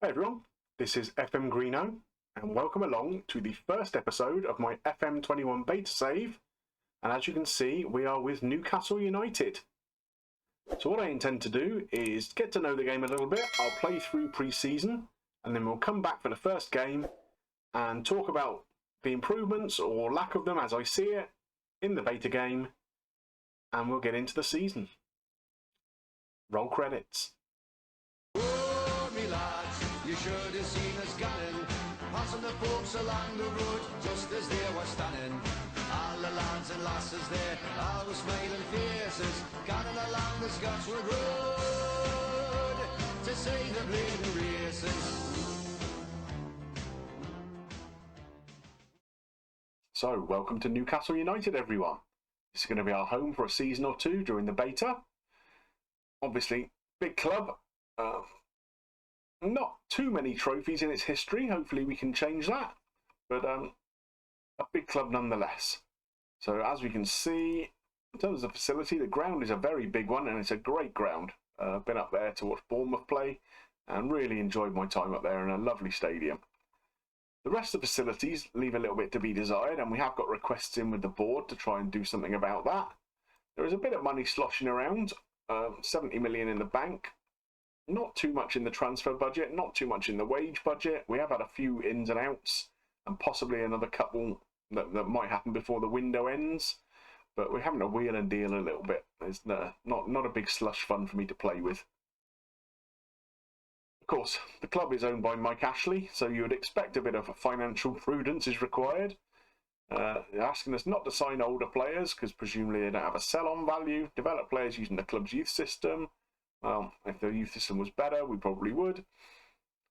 Hey everyone, this is FM Greeno, and welcome along to the first episode of my FM21 beta save. And as you can see, we are with Newcastle United. So what I intend to do is get to know the game a little bit. I'll play through pre-season, and then we'll come back for the first game and talk about the improvements or lack of them as I see it in the beta game, and we'll get into the season. Roll credits. You should have seen us gunning, passing the folks along the road just as they were standing. All the lads and lasses there, all with smiling faces, gunning along the Scotswood Road to see the bleeding races. So, welcome to Newcastle United, everyone. This is going to be our home for a season or two during the beta. Obviously, big club. Not too many trophies in its history. Hopefully we can change that. But a big club nonetheless. So as we can see, in terms of the facility, the ground is a very big one and it's a great ground. I've been up there to watch Bournemouth play and really enjoyed my time up there in a lovely stadium. The rest of the facilities leave a little bit to be desired, and we have got requests in with the board to try and do something about that. There is a bit of money sloshing around, 70 million in the bank. Not too much in the transfer budget, not too much in the wage budget. We have had a few ins and outs, and possibly another couple that might happen before the window ends. But we're having to wheel and deal a little bit. There's not a big slush fund for me to play with. Of course, the club is owned by Mike Ashley, so you would expect a bit of financial prudence is required. They're asking us not to sign older players, because presumably they don't have a sell-on value. Develop players using the club's youth system. Well, if the youth system was better, we probably would.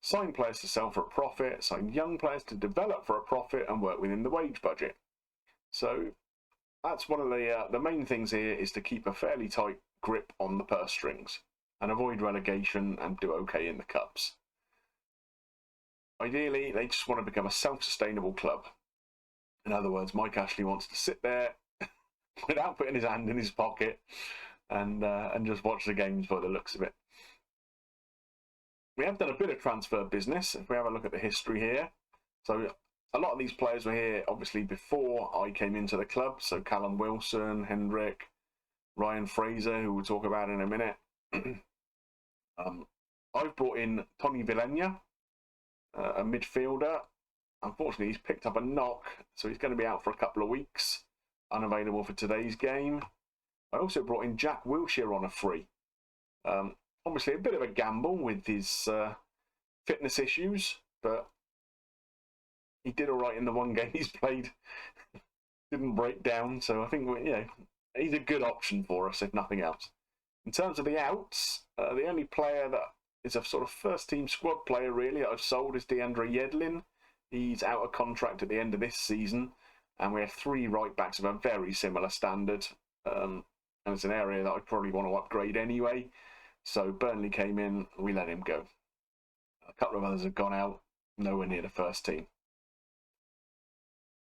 Sign players to sell for a profit, sign young players to develop for a profit and work within the wage budget. So that's one of the main things here, is to keep a fairly tight grip on the purse strings and avoid relegation and do okay in the cups. Ideally, they just want to become a self-sustainable club. In other words, Mike Ashley wants to sit there without putting his hand in his pocket and just watch the games by the looks of it. We have done a bit of transfer business, if we have a look at the history here. So a lot of these players were here, obviously, before I came into the club. So Callum Wilson, Hendrick, Ryan Fraser, who we'll talk about in a minute. I've brought in Tony Villena, a midfielder. Unfortunately, he's picked up a knock, so he's going to be out for a couple of weeks, unavailable for today's game. I also brought in Jack Wilshere on a free. Obviously, a bit of a gamble with his fitness issues, but he did all right in the one game he's played. Didn't break down, so I think he's a good option for us, if nothing else. In terms of the outs, the only player that is a sort of first-team squad player, really, that I've sold is DeAndre Yedlin. He's out of contract at the end of this season, and we have three right-backs of a very similar standard. And it's an area that I probably want to upgrade anyway. So Burnley came in, we let him go. A couple of others have gone out, nowhere near the first team.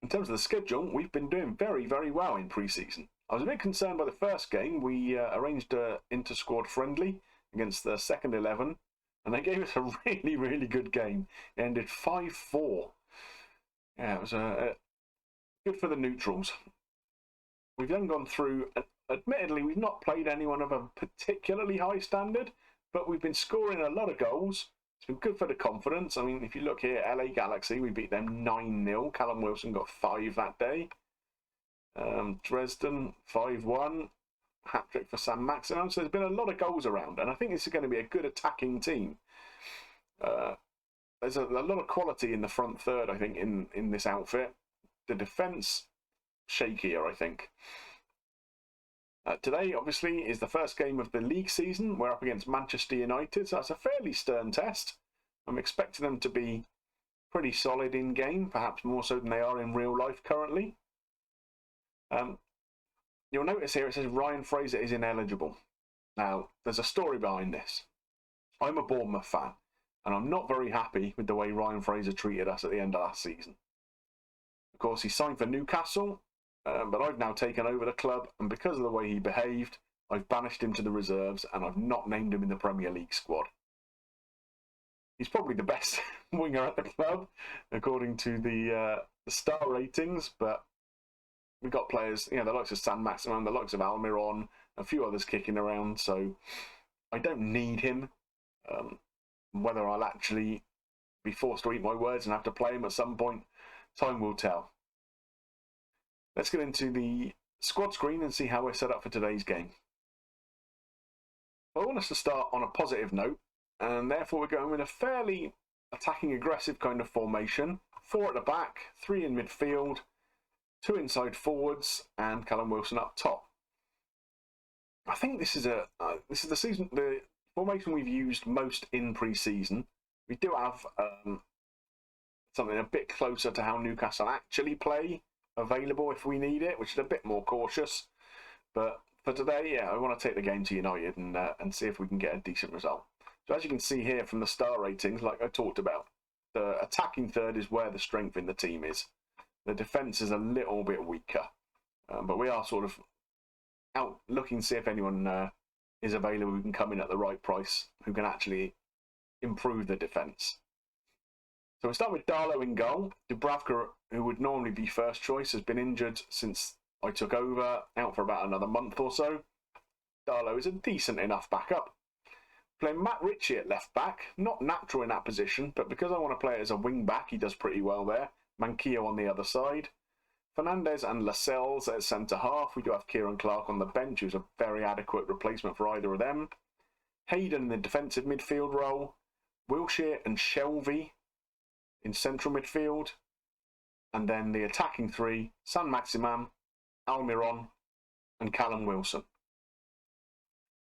In terms of the schedule, we've been doing very, very well in pre-season. I was a bit concerned by the first game. We arranged an inter-squad friendly against the second 11, and they gave us a really, really good game. It ended 5-4. Yeah, it was good for the neutrals. We've then gone through, admittedly, we've not played anyone of a particularly high standard, but we've been scoring a lot of goals. It's been good for the confidence. I mean, if you look here, LA Galaxy, we beat them 9-0. Callum Wilson got 5 that day. Dresden, 5-1. Hat-trick for Sam Maximin. So there's been a lot of goals around, and I think this is going to be a good attacking team. There's a lot of quality in the front third, I think, in this outfit. The defence, shakier, I think. Today, obviously, is the first game of the league season. We're up against Manchester United, so that's a fairly stern test. I'm expecting them to be pretty solid in game, perhaps more so than they are in real life currently. You'll notice here it says Ryan Fraser is ineligible. Now, there's a story behind this. I'm a Bournemouth fan, and I'm not very happy with the way Ryan Fraser treated us at the end of last season. Of course, he signed for Newcastle, but I've now taken over the club, and because of the way he behaved, I've banished him to the reserves, and I've not named him in the Premier League squad. He's probably the best winger at the club, according to the star ratings. But we've got players, the likes of San Maximin, the likes of Almiron, a few others kicking around. So I don't need him. Whether I'll actually be forced to eat my words and have to play him at some point, time will tell. Let's get into the squad screen and see how we're set up for today's game. I want us to start on a positive note, and therefore we're going with a fairly attacking, aggressive kind of formation. 4 at the back, 3 in midfield, 2 inside forwards, and Callum Wilson up top. I think this is the formation we've used most in pre-season. We do have something a bit closer to how Newcastle actually play available if we need it, which is a bit more cautious. But for today, I want to take the game to United and see if we can get a decent result. So as you can see here from the star ratings, like I talked about, the attacking third is where the strength in the team is. The defence is a little bit weaker, but we are sort of out looking to see if anyone is available who can come in at the right price, who can actually improve the defence. So we'll start with Darlow in goal. Dubravka, who would normally be first choice, has been injured since I took over, out for about another month or so. Darlow is a decent enough backup. Playing Matt Ritchie at left back, not natural in that position, but because I want to play it as a wing back, he does pretty well there. Manquillo on the other side. Fernandez and Lascelles at centre half. We do have Kieran Clark on the bench, who's a very adequate replacement for either of them. Hayden in the defensive midfield role. Wilshere and Shelvey in central midfield. And then the attacking 3, San Maximin, Almiron, and Callum Wilson.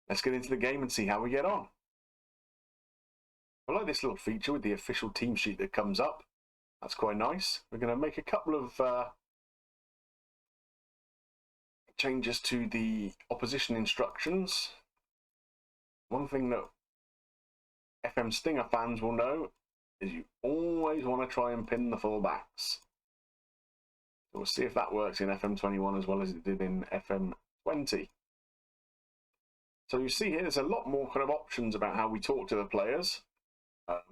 Let's get into the game and see how we get on. I like this little feature with the official team sheet that comes up. That's quite nice. We're going to make a couple of changes to the opposition instructions. One thing that FM Stinger fans will know is you always want to try and pin the full-backs. So we'll see if that works in FM21 as well as it did in FM20. So you see here there's a lot more kind of options about how we talk to the players. We're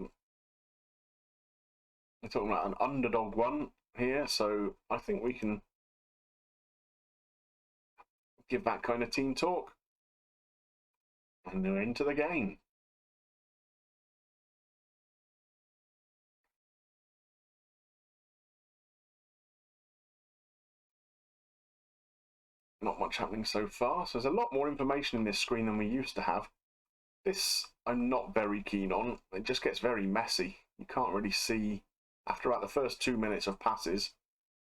talking about an underdog one here, so I think we can give that kind of team talk. And they're into the game. Not much happening so far, so there's a lot more information in this screen than we used to have. This I'm not very keen on. It just gets very messy. You can't really see, after about the first 2 minutes of passes,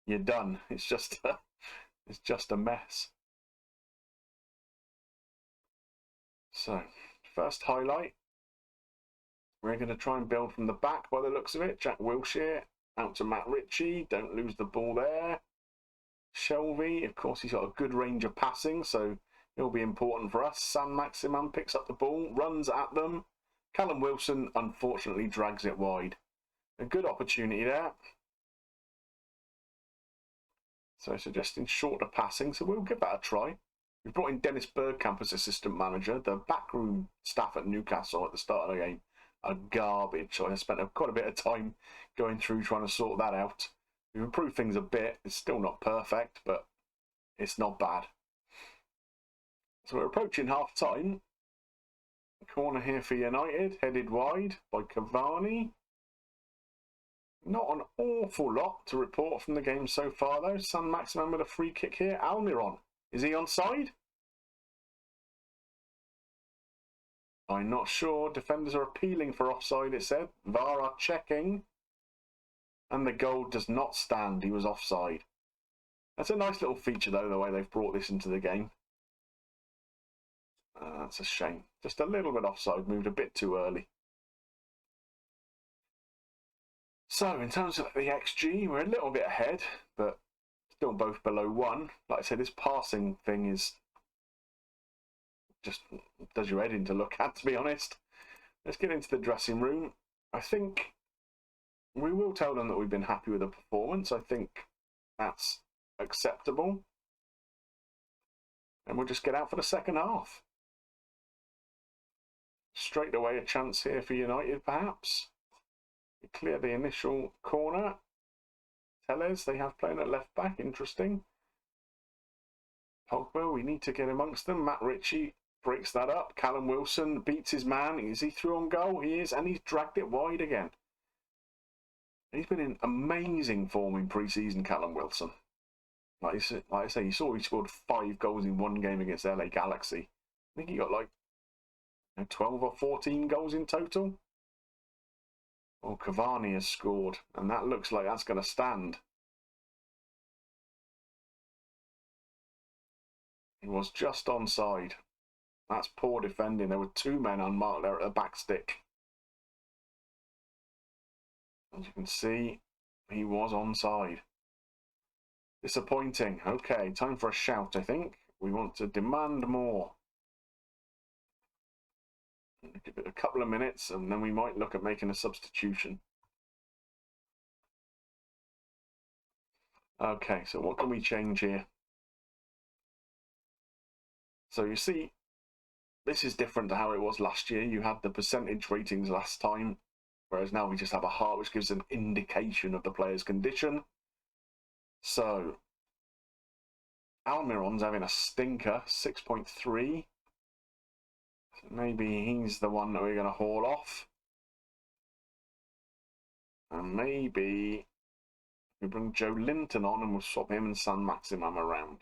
you're done. It's just a mess. So, first highlight, we're going to try and build from the back by the looks of it. Jack Wilshere out to Matt Ritchie, don't lose the ball there. Shelvey, of course, he's got a good range of passing, so it'll be important for us. San Maximin picks up the ball, runs at them. Callum Wilson, unfortunately, drags it wide. A good opportunity there. So suggesting shorter passing, so we'll give that a try. We've brought in Dennis Bergkamp as assistant manager. The backroom staff at Newcastle at the start of the game are garbage. So I spent quite a bit of time going through trying to sort that out. We've improved things a bit. It's still not perfect, but it's not bad. So we're approaching half time. Corner here for United, headed wide by Cavani. Not an awful lot to report from the game so far, though. San Maximin with a free kick here. Almiron, is he onside? I'm not sure. Defenders are appealing for offside, it said. VAR are checking. And the goal does not stand. He was offside. That's a nice little feature, though, the way they've brought this into the game. That's a shame. Just a little bit offside. Moved a bit too early. So, in terms of the XG, we're a little bit ahead, but still both below 1. Like I said, this passing thing is just does your head in to look at, to be honest. Let's get into the dressing room. I think we will tell them that we've been happy with the performance. I think that's acceptable. And we'll just get out for the second half. straight away a chance here for United, perhaps. We clear the initial corner. Tellez, they have playing at left back. Interesting. Pogba, we need to get amongst them. Matt Ritchie breaks that up. Callum Wilson beats his man. Is he through on goal? He is, and he's dragged it wide again. He's been in amazing form in pre-season, Callum Wilson. Like I say, you saw he scored 5 goals in one game against LA Galaxy. I think he got like 12 or 14 goals in total. Oh, Cavani has scored, and that looks like that's going to stand. He was just onside. That's poor defending. There were 2 men unmarked there at the back stick. As you can see, he was onside. Disappointing. Okay, time for a shout, I think. We want to demand more. Give it a couple of minutes and then we might look at making a substitution. Okay, so what can we change here? So you see, this is different to how it was last year. You had the percentage ratings last time, whereas now we just have a heart, which gives an indication of the player's condition. So, Almiron's having a stinker, 6.3. So maybe he's the one that we're going to haul off. And maybe we bring Joe Linton on and we'll swap him and San Maximum around.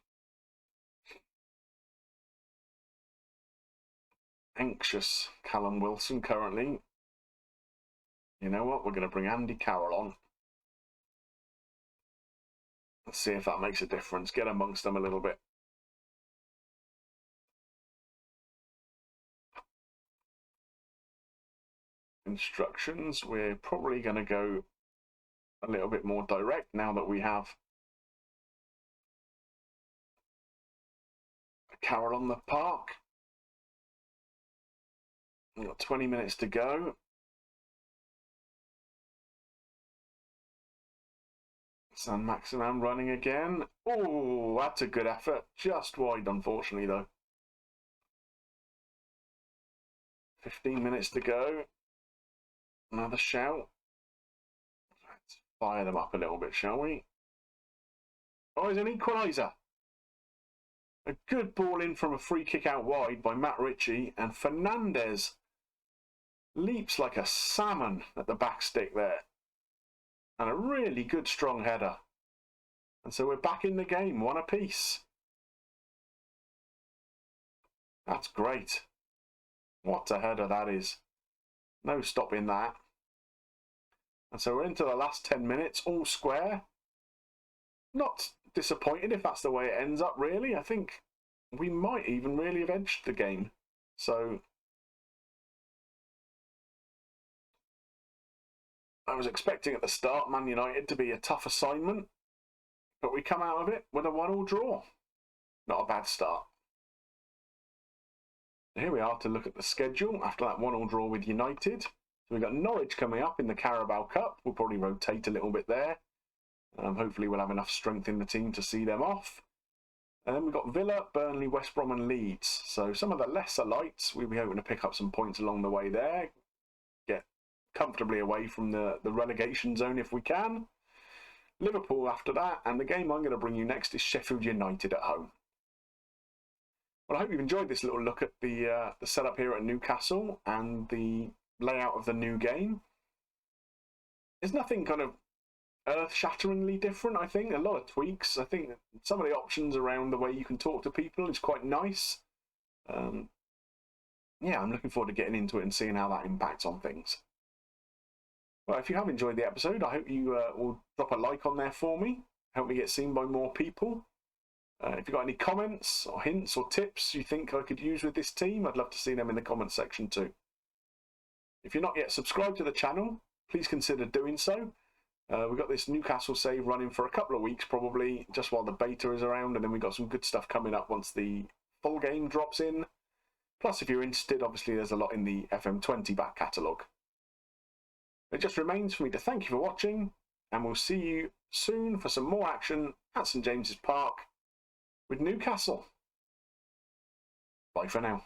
Anxious Callum Wilson currently. You know what? We're going to bring Andy Carroll on. Let's see if that makes a difference. Get amongst them a little bit. Instructions. We're probably going to go a little bit more direct now that we have Carroll on the park. We've got 20 minutes to go. San Maximum running again. Oh, that's a good effort. Just wide, unfortunately, though. 15 minutes to go. Another shout. Let's fire them up a little bit, shall we? Oh, it's an equaliser. A good ball in from a free kick out wide by Matt Ritchie, and Fernandez leaps like a salmon at the back stick there. And a really good strong header. And so we're back in the game, 1 apiece. That's great. What a header that is. No stopping that. And so we're into the last 10 minutes, all square. Not disappointed if that's the way it ends up, really. I think we might even really have edged the game. So I was expecting at the start Man United to be a tough assignment, but we come out of it with a 1-1 draw. Not a bad start. Here we are to look at the schedule after that 1-1 draw with United. So we've got Norwich coming up in the Carabao Cup. We'll probably rotate a little bit there. Hopefully we'll have enough strength in the team to see them off. And then we've got Villa, Burnley, West Brom and Leeds. So some of the lesser lights, we'll be hoping to pick up some points along the way there. Get comfortably away from the relegation zone if we can. Liverpool after that, and the game I'm going to bring you next is Sheffield United at home. Well, I hope you've enjoyed this little look at the setup here at Newcastle and the layout of the new game. There's nothing kind of earth-shatteringly different, I think. A lot of tweaks. I think some of the options around the way you can talk to people is quite nice. Yeah, I'm looking forward to getting into it and seeing how that impacts on things. Well, if you have enjoyed the episode, I hope you will drop a like on there for me. Help me get seen by more people. If you've got any comments or hints or tips you think I could use with this team, I'd love to see them in the comments section too. If you're not yet subscribed to the channel, please consider doing so. We've got this Newcastle save running for a couple of weeks probably, just while the beta is around, and then we've got some good stuff coming up once the full game drops in. Plus, if you're interested, obviously there's a lot in the FM20 back catalogue. It just remains for me to thank you for watching, and we'll see you soon for some more action at St James's Park with Newcastle. Bye for now.